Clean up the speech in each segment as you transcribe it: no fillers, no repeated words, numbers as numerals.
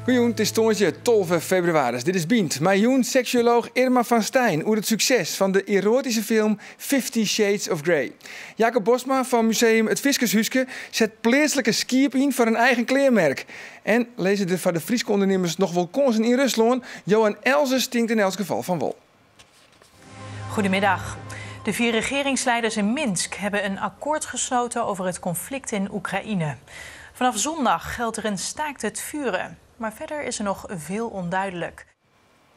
Goeien, het is toontje 12 februari. Dit is Bient. Mijn seksuoloog Irma van Stijn over het succes van de erotische film 50 Shades of Grey. Jacob Bosma van museum Het Fiskershuske zet plaatselijke skiep in voor een eigen kleermerk. En lezen de van de Friese ondernemers nog wel kansen in Rusland. Johan Elze stinkt in elk geval van wol. Goedemiddag. De 4 regeringsleiders in Minsk hebben een akkoord gesloten over het conflict in Oekraïne. Vanaf zondag geldt er een staakt het vuren. Maar verder is er nog veel onduidelijk.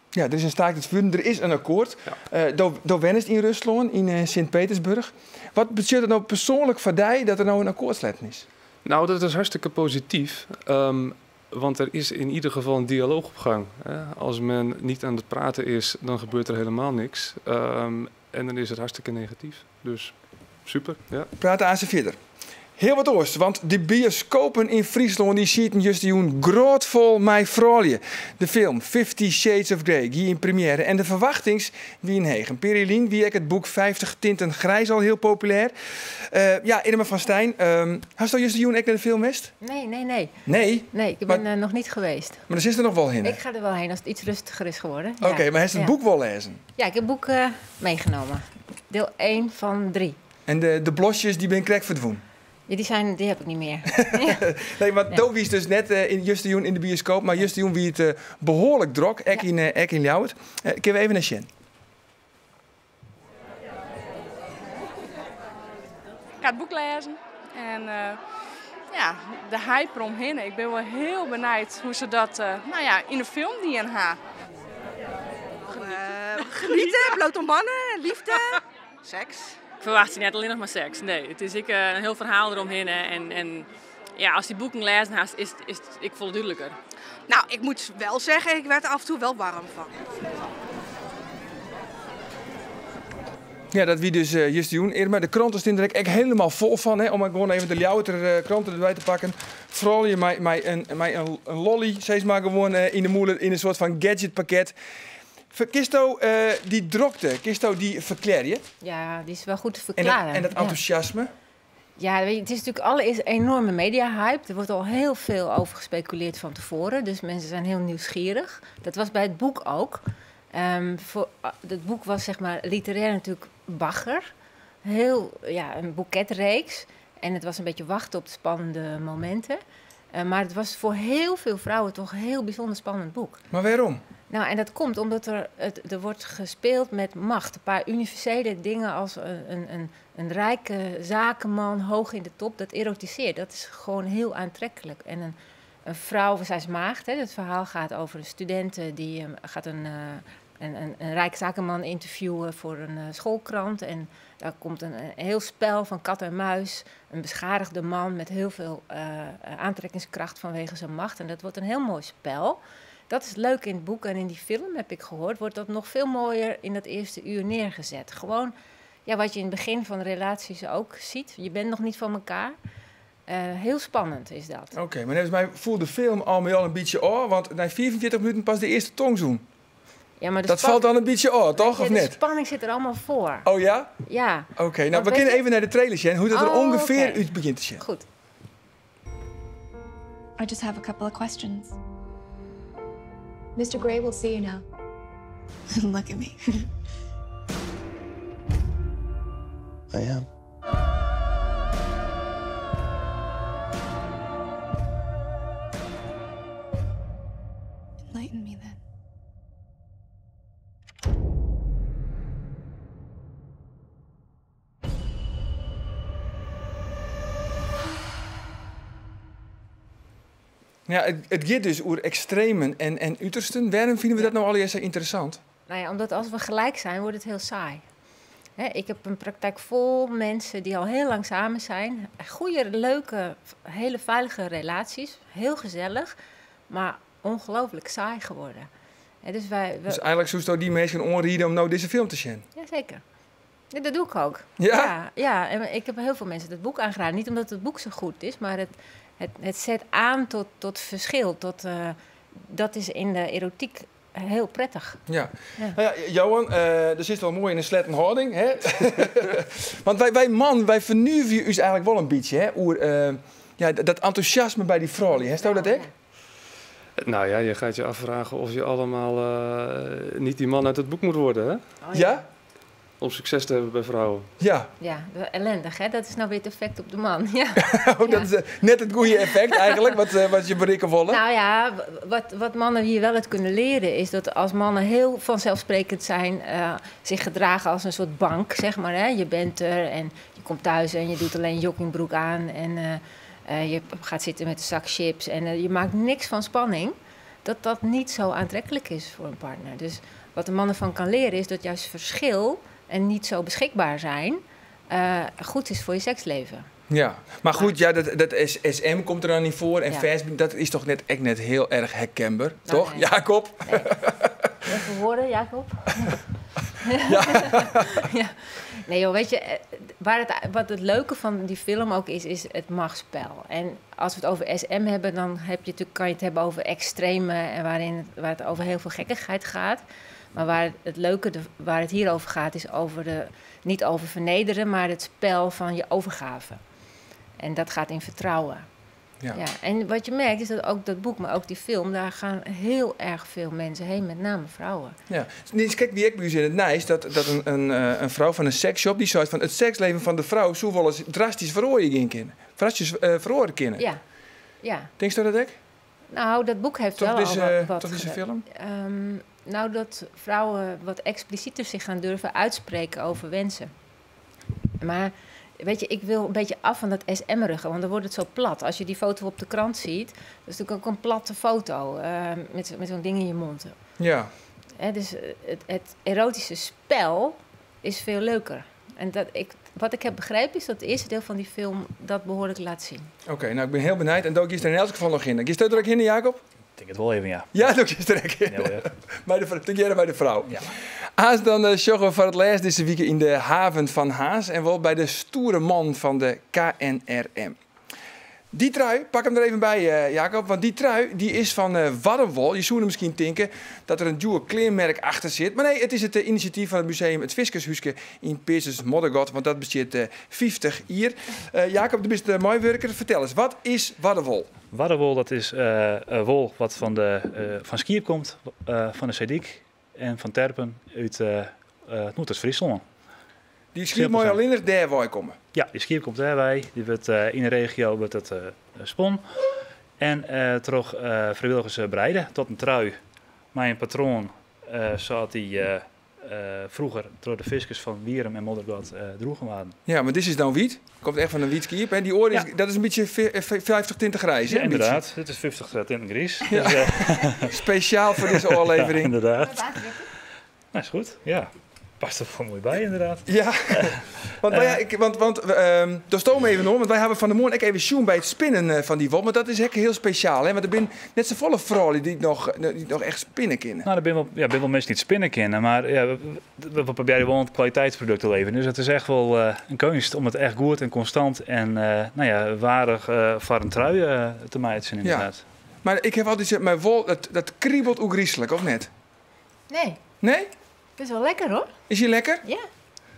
Ja, er is een staakt het vuren, er is een akkoord. Ja. Door Wennis in Rusland, in Sint-Petersburg. Wat betekent het nou persoonlijk voor jou dat er nou een akkoord sluiten is? Nou, dat is hartstikke positief. Want er is in ieder geval een dialoog op gang. Als men niet aan het praten is, dan gebeurt er helemaal niks. En dan is het hartstikke negatief. Dus super, ja. Praten aan ze verder. Heel wat oost, want de bioscopen in Friesland die zitten juist een grootvol met vrouwen. De film 50 Shades of Grey ging in première en de verwachtings wie een hegen. Perilien, wie ik het boek 50 Tinten Grijs al heel populair. Ja, Irma van Stijn, hast je juist ook naar de film geweest? Nee. Nee? Nee, ik ben nog niet geweest. Maar er is er nog wel heen. Ik ga er wel heen als het iets rustiger is geworden. Oké, ja. maar heeft het boek wel lezen? Ja, ik heb het boek meegenomen. Deel 1 van 3. En de blosjes die ben ik krek verdwoen? Ja, die heb ik niet meer. Nee, maar Doe is dus net in Justejoen in de bioscoop. Maar Justejoen wie het behoorlijk drok. Ek in Ljouwert. Kunnen we even naar Sjen? Ik ga het boek lezen. En ja, de hype eromheen. Ik ben wel heel benieuwd hoe ze dat in de film die in haar. Genieten, blote mannen, liefde, seks. Ik verwacht je net alleen nog maar seks. Nee, het is een heel verhaal eromheen. En ja, als die boeken lezen haast, is ik voel het duidelijker. Nou, ik moet wel zeggen, ik werd er af en toe wel warm van. Ja, dat wie dus Justejoen. Irma, de kranten staan er echt helemaal vol van. Hè, om gewoon even de Ljouwerter kranten erbij te pakken. Vooral je met een lolly, zeg maar gewoon in de moeder in een soort van gadgetpakket. Kisto die drokte, Kisto die verklaar je? Ja, die is wel goed te verklaren. En dat enthousiasme? Ja, weet je, het is natuurlijk allereerst een enorme media-hype. Er wordt al heel veel over gespeculeerd van tevoren. Dus mensen zijn heel nieuwsgierig. Dat was bij het boek ook. Het boek was zeg maar literair natuurlijk bagger. Een boeketreeks. En het was een beetje wachten op de spannende momenten. Maar het was voor heel veel vrouwen toch een heel bijzonder spannend boek. Maar waarom? Nou, en dat komt omdat er wordt gespeeld met macht. Een paar universele dingen als een rijke zakenman hoog in de top. Dat erotiseert. Dat is gewoon heel aantrekkelijk. En een vrouw, zij is maagd. Het verhaal gaat over een student die gaat een rijke zakenman interviewen voor een schoolkrant. En daar komt een heel spel van kat en muis. Een beschadigde man met heel veel aantrekkingskracht vanwege zijn macht. En dat wordt een heel mooi spel. Dat is leuk in het boek en in die film, heb ik gehoord, wordt dat nog veel mooier in dat eerste uur neergezet. Gewoon wat je in het begin van relaties ook ziet. Je bent nog niet van elkaar. Heel spannend is dat. Oké, maar mij voelt de film al een beetje want na 44 minuten pas de eerste tongzoen. Ja, maar dat valt dan een beetje toch? Of de net? De spanning zit er allemaal voor. Oh ja? Ja. Oké, nou we kunnen even naar de trailer zien, hoe dat er ongeveer uit begint te zien. Goed. I just have a couple of questions. Mr. Gray will see you now. Look at me. I am. Enlighten me then. Ja, het gaat dus over extremen en uitersten. Waarom vinden we dat nou allereerst zo interessant? Nou ja, omdat als we gelijk zijn, wordt het heel saai. Ik heb een praktijk vol mensen die al heel lang samen zijn. Goede, leuke, hele veilige relaties. Heel gezellig, maar ongelooflijk saai geworden. Dus eigenlijk zoest die mensen onrieden om nou deze film te zien? Jazeker. Ja, dat doe ik ook. Ja? Ja, en ik heb heel veel mensen het boek aangeraden. Niet omdat het boek zo goed is, maar het zet aan tot verschil. Dat is in de erotiek heel prettig. Ja. Ja. Nou ja, Johan, er zit wel mooi in een slet en houding, hè? Want wij vernieuwen u eigenlijk wel een beetje, hè? Dat enthousiasme bij die vrouwen, hè? Stel dat ik? Nou ja, je gaat je afvragen of je allemaal niet die man uit het boek moet worden, hè? Oh, Ja? Om succes te hebben bij vrouwen. Ja. Ja, ellendig, hè? Dat is nou weer het effect op de man. Ja. Dat is net het goede effect eigenlijk, wat je bereiken willen. Nou ja, wat mannen hier wel uit kunnen leren is dat als mannen heel vanzelfsprekend zijn, zich gedragen als een soort bank, zeg maar. Hè? Je bent er en je komt thuis en je doet alleen joggingbroek aan en je gaat zitten met een zak chips en je maakt niks van spanning. Dat niet zo aantrekkelijk is voor een partner. Dus wat de mannen van kan leren is dat juist verschil en niet zo beschikbaar zijn goed is voor je seksleven. Ja, maar goed, ja, dat SM komt er dan niet voor. En Ja. fastbeat, dat is toch net heel erg herkenbaar, Nou, toch? nee. Jacob? Nee. Even horen, Jacob? Ja. Ja. Nee joh, weet je, wat het leuke van die film ook is het machtsspel. En als we het over SM hebben, dan kan je het hebben over extreme en waar het over heel veel gekkigheid gaat. Maar waar het hier over gaat, is niet over vernederen, maar het spel van je overgave. En dat gaat in vertrouwen. Ja. Ja. En wat je merkt is dat ook dat boek, maar ook die film, daar gaan heel erg veel mensen heen, met name vrouwen. Ja. Dus kijk, wie ik bij u in het Nijs, dat een vrouw van een seksshop, die zei van het seksleven van de vrouw zou wel eens drastisch verrooien kunnen. Verhoren kunnen. Ja. Ja. Denk je dat ik? Nou, dat boek heeft Toch wel al wat toch deze film? Nou, dat vrouwen wat explicieter zich gaan durven uitspreken over wensen. Maar weet je, ik wil een beetje af van dat SM-ruggen, want dan wordt het zo plat. Als je die foto op de krant ziet, dat is natuurlijk ook een platte foto met zo'n ding in je mond. Ja. Dus het erotische spel is veel leuker. En wat ik heb begrepen is dat het eerste deel van die film dat behoorlijk laat zien. Oké, nou ik ben heel benieuwd. En Dook is er in elk geval nog in. Is dat er ook in, Jacob? Ik denk het wel even, ja. Ja, Dook is er ook in. Bij de vrouw. Ja. Haas dan sjoggen we voor het laatst deze week in de haven van Haas. En wel bij de stoere man van de KNRM. Die trui, pak hem er even bij, Jacob. Want die trui die is van Waddenwol. Je zou er misschien denken dat er een duur kleermerk achter zit. Maar nee, het is het initiatief van het museum Het Fiskershuske in Peersens Moddergot. Want dat bestaat 50 hier. Jacob, du bent de mooiwerker. Vertel eens, wat is Waddenwol? Waddenwol, dat is wol wat van Skier komt, van de Zedik en van Terpen uit het Noord-Friesland. Die schier mooi alleen nog daar komen. Ja, die schier komt daarbij. Die wordt in de regio wordt het spon. En toch vrijwilligers breiden tot een trui. Mijn patroon zat die vroeger door de fiskers van Wierum en Moddergot droegen waren. Ja, maar dit is dan wiet. Komt echt van een wietskiep. En die oor is, dat is een beetje 50 tinten grijs. Ja, hè, inderdaad. Dit is 50 tinten grijs. Ja. Dus, speciaal voor deze oorlevering. Ja, inderdaad. Nou, is goed. Ja. Past er wel mooi bij, inderdaad. Ja, daar stoom we even om. Want wij hebben van de morgen even zoen bij het spinnen van die wol. Maar dat is heel speciaal. Hè? Want er zijn net zo volle vrouwen die nog echt spinnen kunnen. Nou, er zijn wel mensen die het spinnen kennen. Maar ja, we proberen wel een kwaliteitsproduct te leveren. Dus het is echt wel een kunst om het echt goed en constant en waardig voor een trui te maken, inderdaad. Ja. Maar ik heb altijd gezegd, mijn wol, dat kriebelt ook griezelig, of net? Nee. Nee? Het is wel lekker hoor. Is je lekker? Ja,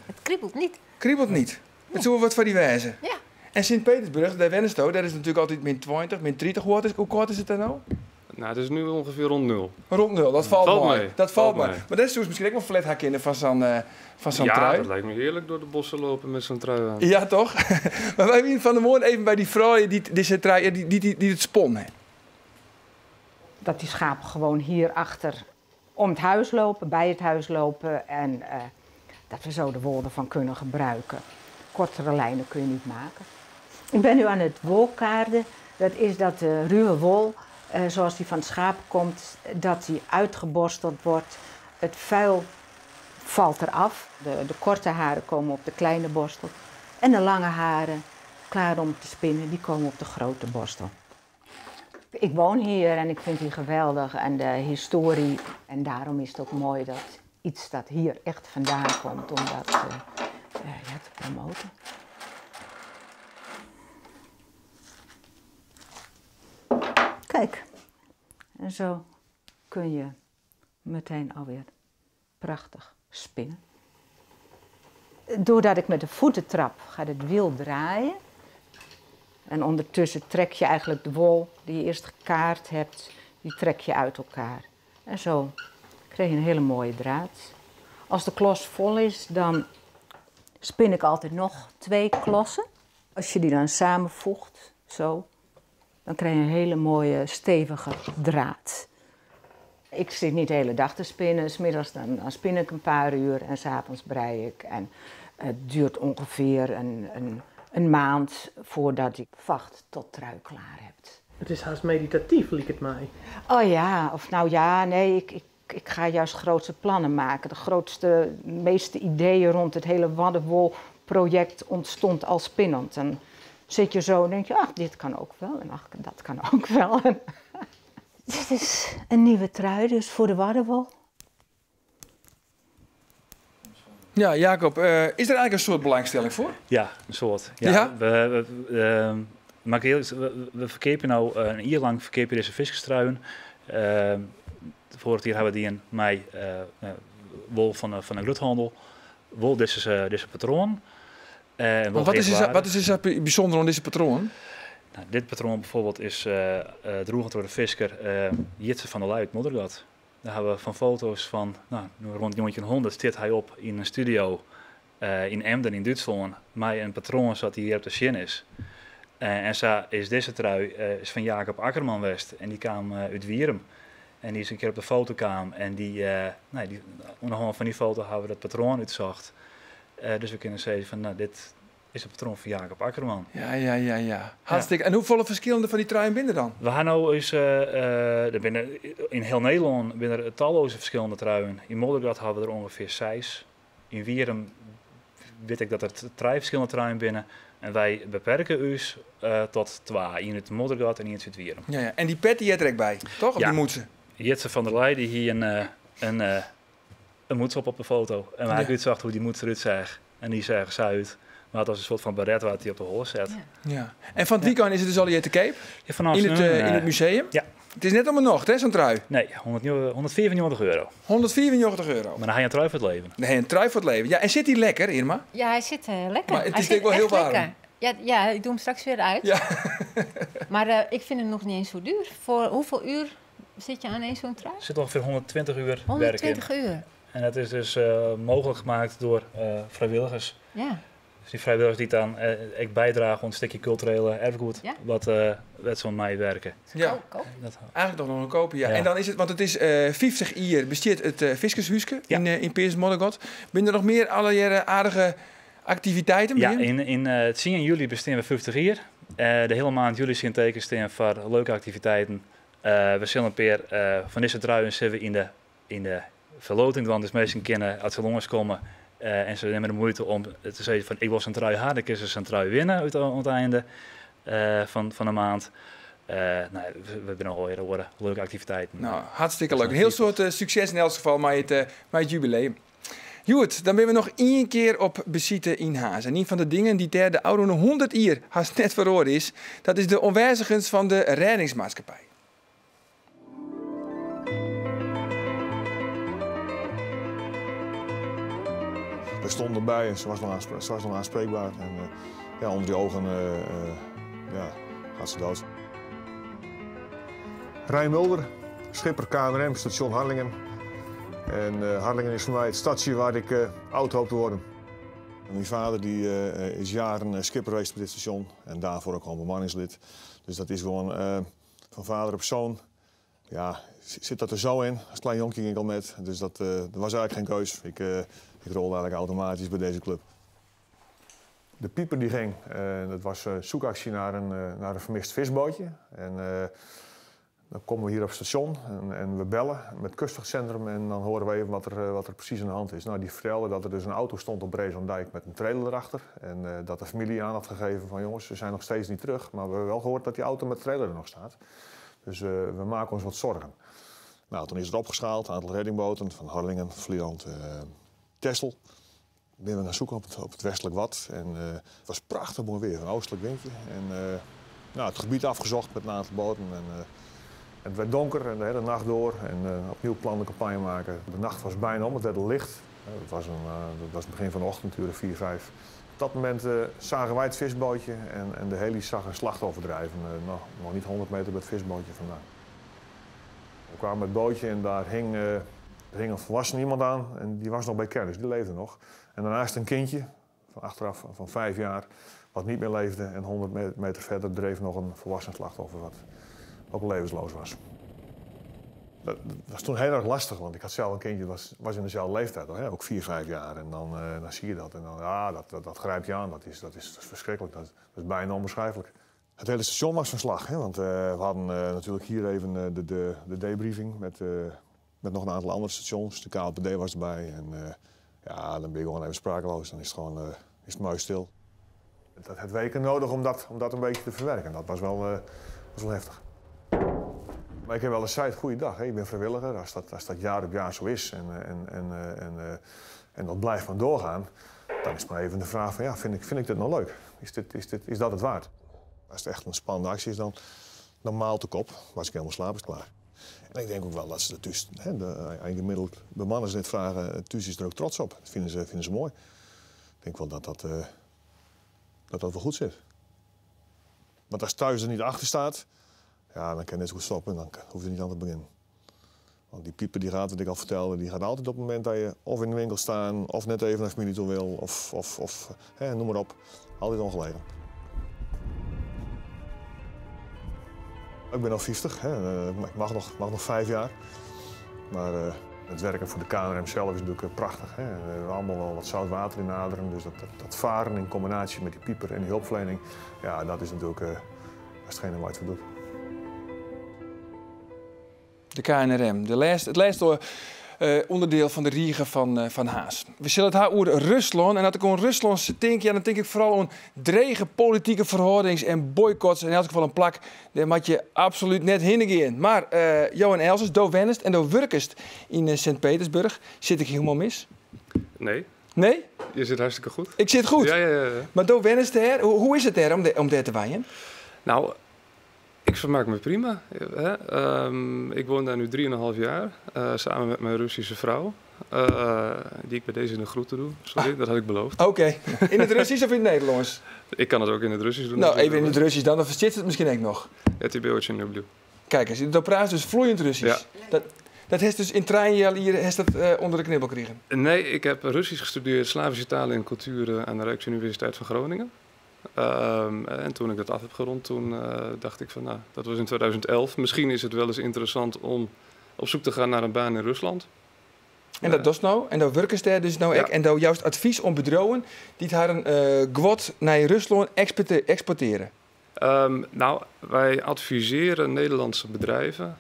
het kriebelt niet. Kriebelt niet. Het is wel wat voor die wijze. Ja. En Sint-Petersburg, daar Wennesto, dat is natuurlijk altijd min 20, min 30. Hoe koud is het dan nou? Nou, het is nu ongeveer rond 0. Rond 0, dat valt mee. Dat valt mee. mee. Maar dat is dus misschien ook wel flat hakken van zo'n trui. Ja, dat lijkt me heerlijk door de bossen lopen met zo'n trui aan. Ja, toch? Maar wij zijn van de morgen even bij die vrouw die deze trui, die het spon heeft. Dat die schapen gewoon hier achter om het huis lopen, bij het huis lopen en dat we zo de wol ervan kunnen gebruiken. Kortere lijnen kun je niet maken. Ik ben nu aan het wolkaarden. Dat is dat de ruwe wol, zoals die van het schaap komt, dat die uitgeborsteld wordt. Het vuil valt eraf. De korte haren komen op de kleine borstel. En de lange haren, klaar om te spinnen, die komen op de grote borstel. Ik woon hier en ik vind hier geweldig en de historie. En daarom is het ook mooi dat iets dat hier echt vandaan komt, om dat te promoten. Kijk, en zo kun je meteen alweer prachtig spinnen. Doordat ik met de voeten trap, gaat het wiel draaien. En ondertussen trek je eigenlijk de wol die je eerst gekaard hebt, die trek je uit elkaar. En zo krijg je een hele mooie draad. Als de klos vol is, dan spin ik altijd nog 2 klossen. Als je die dan samenvoegt, zo, dan krijg je een hele mooie stevige draad. Ik zit niet de hele dag te spinnen. 's middags dan spin ik een paar uur en 's avonds brei ik. En het duurt ongeveer een maand voordat ik vacht tot trui klaar heb. Het is haast meditatief, liep het mij. Oh ja, of nou ja, nee, ik ga juist grootste plannen maken. De meeste ideeën rond het hele Waddenwol-project ontstond al spinnend. En zit je zo en denk je, ach, dit kan ook wel en ach, dat kan ook wel. Dit is een nieuwe trui, dus voor de Waddenwol. Ja, Jacob, is er eigenlijk een soort belangstelling voor? Ja, een soort. Ja? We verkepen nou een jaar lang deze viskestruien. Vorig jaar hebben we die in mei wol van een groothandel. Wol, deze patroon. Wat is bijzonder aan deze patroon? Nou, dit patroon bijvoorbeeld is droegen door de visker Jitse van der Luij uit Moddergat. Daar hebben we van foto's van rond 1900 zit hij op in een studio in Emden in Duitsland. Met een patroon zat hij hier op de shin is. En zo is deze trui is van Jacob Akkerman West en die kwam uit Wierum. En die is een keer op de foto kwam en onder hand van die foto hebben we dat patroon uitzocht. Dus we kunnen zeggen van dit is het patroon van Jacob Akkerman. Ja. Hartstikke. En hoeveel verschillende van die truien binnen dan? We gaan nou eens, in heel Nederland binnen er talloze verschillende truien. In Moddergat hebben we er ongeveer 6. In Wierum weet ik dat er 3 verschillende truien binnen. En wij beperken ons tot 2. In het Moddergat en in het Wierum. Ja. En die pet die je er ook bij, toch? Of die moedse? Jitse van der Leij die hier een moeds op de foto. En wij uitzocht hoe die moeds eruit zag. En die zag ze uit. Maar het was een soort van baret waar hij op de hol zet. Ja. En van het weekend is het dus al hier te Cape? Ja, vanaf in het museum? Ja. Het is net om een nacht, hè, zo'n trui? Nee, €194. €194. Maar dan ga je een trui voor het leven. Dan heb je een trui voor het leven. Ja, en zit hij lekker, Irma? Ja, hij zit lekker. Maar het is denk ik wel heel warm. Lekker. Ja, ik doe hem straks weer uit. Ja. Maar ik vind hem nog niet eens zo duur. Voor hoeveel uur zit je aan zo'n trui? Er zit ongeveer 120 uur werk in. 120 uur. En dat is dus mogelijk gemaakt door vrijwilligers. Ja. Dus die vrijwilligers die dan ik bijdragen aan een stukje culturele erfgoed, wat zo'n mij werken. Ja, eigenlijk nog een kopen, ja. En dan is het, want het is 50 jaar bestaat het Viskershuiske in Peers Moddergat. Ben er nog meer allerlei aardige activiteiten? Ja, in het 10 juli bestaan we 50 jaar. De hele maand juli zijn tekens staan voor leuke activiteiten. We zullen een keer van deze truien zitten we in de verloting, want dus meestal kinderen uit de longens komen. En ze nemen de moeite om te zeggen van ik was een trui hard, ik is een trui winnen aan het einde van de maand. We hebben nog wel leuke activiteiten. Nou, hartstikke leuk. Een heel soort succes in elk geval met het jubileum. Goed, dan ben we nog 1 keer op bezite in Haas. En een van de dingen die de oude 100 jaar haast net verhoord is, dat is de onwijzigens van de reddingsmaatschappij. We stonden erbij en ze was nog aanspreekbaar. En onder die ogen gaat ze dood. Rijn Mulder, schipper KNRM, station Harlingen. En Harlingen is voor mij het stadje waar ik oud hoop te worden. En mijn vader is jaren schipper geweest op dit station en daarvoor ook gewoon bemanningslid. Dus dat is gewoon van vader op zoon. Ja, zit dat er zo in. Als klein jonkie ging ik al met, dus dat was eigenlijk geen keus. Ik rolde eigenlijk automatisch bij deze club. De pieper die ging, dat was een zoekactie naar een vermist visbootje. En dan komen we hier op het station en we bellen met het kustwachtcentrum en dan horen we even wat er precies aan de hand is. Nou, die vertelde dat er dus een auto stond op Brezondijk met een trailer erachter. En dat de familie aan had gegeven van jongens, ze zijn nog steeds niet terug. Maar we hebben wel gehoord dat die auto met trailer er nog staat. Dus we maken ons wat zorgen. Nou, toen is het opgeschaald, een aantal reddingboten van Harlingen, Vlieland, Texel. Ben we gaan zoeken op het westelijk Wad. En het was prachtig mooi weer, een oostelijk windje. En het gebied afgezocht met een aantal boten. En Het werd donker en de hele nacht door en opnieuw plan de campagne maken. De nacht was bijna om, het werd licht. Dat was het begin van de ochtend, uur 4, 5. Op dat moment zagen wij het visbootje en de heli zag een slachtoffer drijven. Nog niet 100 meter bij het visbootje vandaan. We kwamen met het bootje en daar hing een volwassen iemand aan en die was nog bij kennis, die leefde nog. En daarnaast een kindje, van achteraf van 5 jaar, wat niet meer leefde. En 100 meter verder dreef nog een volwassen slachtoffer wat ook levensloos was. Dat was toen heel erg lastig, want ik had zelf een kindje, was in dezelfde leeftijd, hè? Ook 4, 5 jaar. En dan zie je dat en dan, dat grijpt je aan, dat is verschrikkelijk, dat is bijna onbeschrijfelijk. Het hele station was van slag, hè? Want we hadden natuurlijk hier even de debriefing met nog een aantal andere stations. De KLPD was erbij en dan ben je gewoon even sprakeloos, dan is het gewoon muisstil. Het had weken nodig om dat een beetje te verwerken, dat was wel heftig. Maar ik heb wel eens gezegd, goeiedag, ik ben vrijwilliger. Als dat jaar op jaar zo is en dat blijft maar doorgaan, dan is maar even de vraag van, ja, vind ik dit nou leuk? Is dat het waard? Als het echt een spannende actie is, dan maalt de kop. Was ik helemaal slaap, is klaar. En ik denk ook wel dat ze er thuis, de gemiddeld bemanners net vragen, thuis is er ook trots op. Dat vinden ze mooi. Ik denk wel dat wel goed zit. Want als thuis er niet achter staat, ja, dan kan je net zo goed stoppen en dan hoef je niet aan te beginnen. Want die pieper die gaat, wat ik al vertelde, die gaat altijd op het moment dat je of in de winkel staat, of net even naar familie toe wil, of noem maar op. Altijd ongelegen. Ik ben al 50, ik mag nog 5 jaar. Maar het werken voor de KNRM zelf is natuurlijk prachtig. We hebben allemaal wel wat zout water in aderen. Dus dat varen in combinatie met die pieper en die hulpverlening, ja, dat is natuurlijk hetgene waar je het voor doet. De KNRM, het laatste onderdeel van de riegen van Haas. We zullen het hebben over Rusland. En als ik aan Rusland denk, dan denk ik vooral aan drege politieke verhoudings en boycotts. En in elk geval een plak, daar moet je absoluut net heen gaan. Maar Johan Elsers, Do Wennest en Do Wurkest in Sint-Petersburg. Zit ik helemaal mis? Nee. Nee? Je zit hartstikke goed. Ik zit goed? Ja. Maar Do Wennest, hoe is het daar om daar te waaien? Nou, ik vermaak me prima. Ik woon daar nu 3,5 jaar, samen met mijn Russische vrouw. Die ik bij deze in de groeten doe. Sorry, dat had ik beloofd. Oké. In het Russisch of in het Nederlands? Ik kan het ook in het Russisch doen. Nou, even in het Russisch dan versteert het misschien ook nog. Ja, die beeldje in de Kijk eens, dat praat dus vloeiend Russisch. Ja. Dat heeft dus in treinjaar hier onder de knibbel gekregen? Nee, ik heb Russisch gestudeerd, Slavische talen en cultuur aan de Rijksuniversiteit van Groningen. En toen ik dat af heb gerond, toen dacht ik van, nou, dat was in 2011. Misschien is het wel eens interessant om op zoek te gaan naar een baan in Rusland. En dat doet nou, en dat werken ze dus nou ook. En dat juist advies om bedrijven die het een gwot naar Rusland exporteren. Nou, wij adviseren Nederlandse bedrijven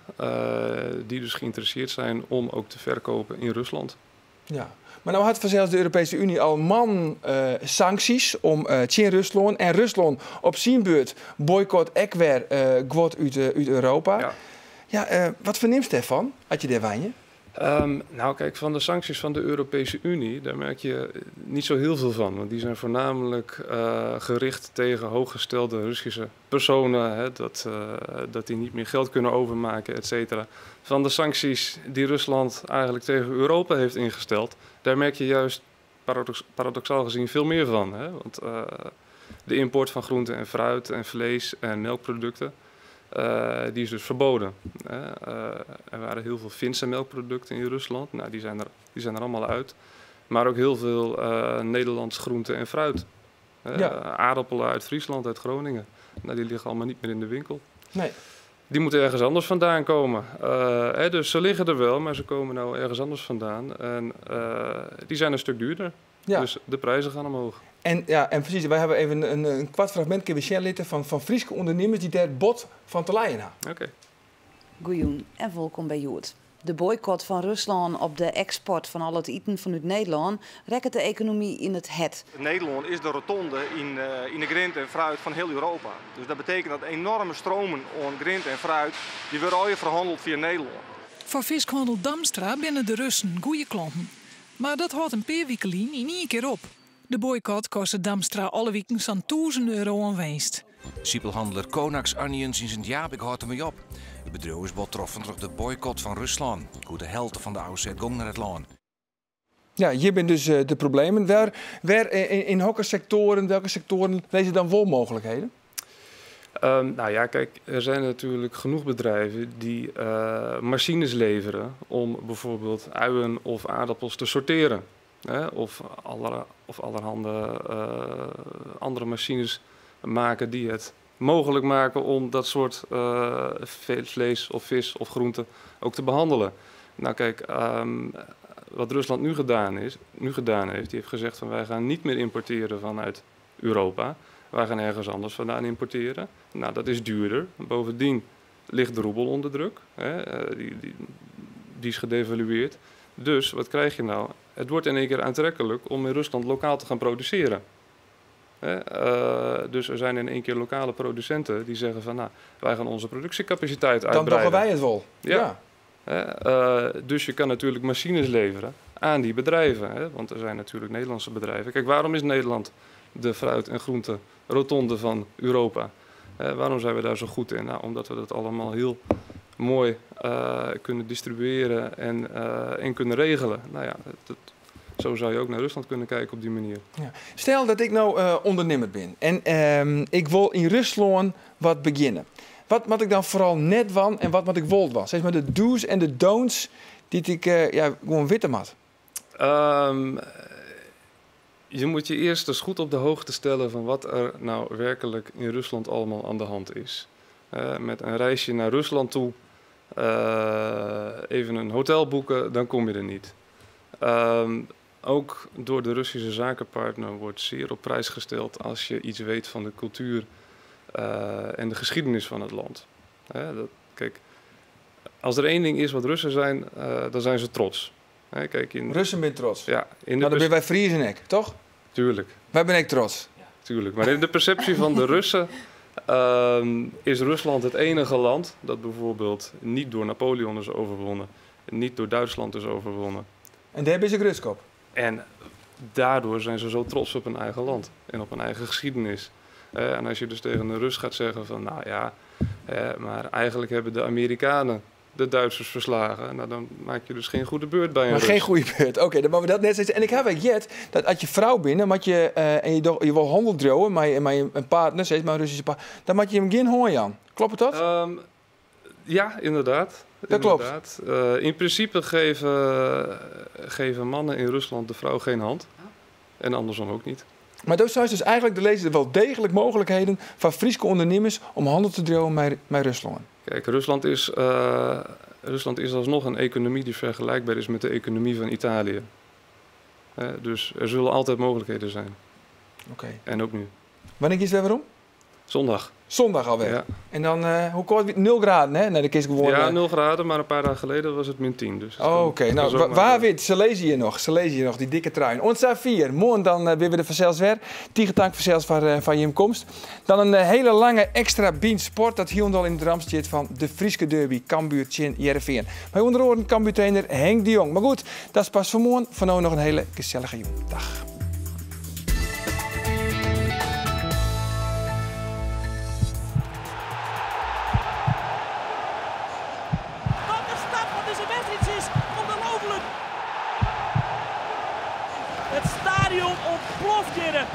die dus geïnteresseerd zijn om ook te verkopen in Rusland. Ja. Maar nou had vanzelfs de Europese Unie al sancties om tegen Rusland. En Rusland op zijn beurt boycott ook weer gwot uit Europa. Ja, wat verneemt je ervan, had je daar wijnje? Nou kijk, van de sancties van de Europese Unie, daar merk je niet zo heel veel van. Want die zijn voornamelijk gericht tegen hooggestelde Russische personen. Dat die niet meer geld kunnen overmaken, et cetera. Van de sancties die Rusland eigenlijk tegen Europa heeft ingesteld, daar merk je juist paradoxaal gezien veel meer van. Want de import van groenten en fruit en vlees en melkproducten, die is dus verboden. Er waren heel veel Finse melkproducten in Rusland. Nou, die zijn er allemaal uit. Maar ook heel veel Nederlands groente en fruit. Aardappelen uit Friesland, uit Groningen. Nou, die liggen allemaal niet meer in de winkel. Nee. Die moeten ergens anders vandaan komen. Dus ze liggen er wel, maar ze komen nou ergens anders vandaan. En die zijn een stuk duurder. Ja. Dus de prijzen gaan omhoog. En precies, wij hebben even een kwart fragment kunnen van Friese ondernemers die daar bot van te leien hebben. Oké. Goeien en welkom bij Joet. De boycott van Rusland op de export van al het eten vanuit Nederland rekt de economie in het het. Nederland is de rotonde in de groente en fruit van heel Europa. Dus dat betekent dat enorme stromen aan groente en fruit die worden al verhandeld via Nederland. Voor vishandel Damstra binnen de Russen goede klanten. Maar dat houdt een paar weken in één keer op. De boycott kostte Damstra alle weken zo'n €1000 aan winst. Siepelhandelaar Konax Onions in Sint-Jaap, ik houd ermee op. Het bedrijf is betroffen door de boycott van Rusland. Hoe de helft van de AOZ ging naar het land. Ja, hier zijn dus de problemen. In welke sectoren lezen dan wel mogelijkheden? Nou ja, kijk, er zijn natuurlijk genoeg bedrijven die machines leveren om bijvoorbeeld uien of aardappels te sorteren. Of allerhande andere machines maken die het mogelijk maken om dat soort vlees of vis of groente ook te behandelen. Nou kijk, wat Rusland nu gedaan heeft, die heeft gezegd van wij gaan niet meer importeren vanuit Europa. Wij gaan ergens anders vandaan importeren. Nou, dat is duurder. Bovendien ligt de roebel onder druk. Die is gedevalueerd. Dus wat krijg je nou? Het wordt in één keer aantrekkelijk om in Rusland lokaal te gaan produceren. Dus er zijn in één keer lokale producenten die zeggen van nou, wij gaan onze productiecapaciteit uitbreiden. Dan doggen wij het wel. Ja. Dus je kan natuurlijk machines leveren aan die bedrijven. Want er zijn natuurlijk Nederlandse bedrijven. Kijk, waarom is Nederland de fruit- en groente rotonde van Europa? Waarom zijn we daar zo goed in? Nou, omdat we dat allemaal heel mooi kunnen distribueren en kunnen regelen. Nou ja, zo zou je ook naar Rusland kunnen kijken op die manier. Ja. Stel dat ik nou ondernemer ben en ik wil in Rusland wat beginnen. Wat moet ik dan vooral net van en wat moet ik wel van? Zeg maar de do's en de don'ts die ik gewoon weten moet. Je moet je eerst eens goed op de hoogte stellen van wat er nou werkelijk in Rusland allemaal aan de hand is. Met een reisje naar Rusland toe, even een hotel boeken, dan kom je er niet. Ook door de Russische zakenpartner wordt zeer op prijs gesteld als je iets weet van de cultuur en de geschiedenis van het land. Kijk, als er één ding is wat Russen zijn, dan zijn ze trots. Kijk, Russen zijn trots? Ja. Maar dan ben wij Friesen ook, toch? Tuurlijk. Wij ben ik trots. Ja. Tuurlijk. Maar in de perceptie van de Russen is Rusland het enige land dat bijvoorbeeld niet door Napoleon is overwonnen, niet door Duitsland is overwonnen. En daar hebben ze Ruskop. En daardoor zijn ze zo trots op hun eigen land en op hun eigen geschiedenis. En als je dus tegen een Rus gaat zeggen van nou ja, maar eigenlijk hebben de Amerikanen de Duitsers verslagen. Nou, dan maak je dus geen goede beurt bij een Maar Rus. geen goede beurt. Oké, dan mogen we dat net zeggen. En ik heb wel jet dat als je vrouw bent, dan je, en je wil handel trouwen met een partner, zeg maar een Russische partner, dan moet je hem geen hooi aan. Klopt dat? Ja, inderdaad. Dat inderdaad. Klopt. In principe geven mannen in Rusland de vrouw geen hand. En andersom ook niet. Maar dat zijn dus eigenlijk de lezer wel degelijk mogelijkheden van Friese ondernemers om handel te trouwen met Rusland. Kijk, Rusland is alsnog een economie die vergelijkbaar is met de economie van Italië. Dus er zullen altijd mogelijkheden zijn. Oké. En ook nu. Wanneer is het weer waarom? Zondag. Zondag alweer? Ja. En dan, hoe koud? 0 graden, hè? Nee, de kist gewoon. Ja, 0 graden, maar een paar dagen geleden was het -10. Dus Oké, nou, waar wit? Ze lezen hier nog, die dikke trui. Ons 4, morgen dan weer de verzels weer. Tiegetank verzels van je komst. Dan een hele lange extra bean sport. Dat hield al in het ramstje van de Frieske derby, Cambuur Tjen Jereveen. Bij onder oren Cambuur trainer Henk de Jong. Maar goed, dat is pas voor morgen. Voor nu nog een hele gezellige dag. Het stadion ontploft hier.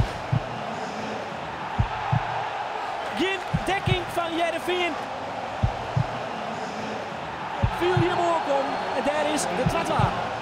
Geen dekking van Jereveen. Viel hier ook om. En daar is de 2-2.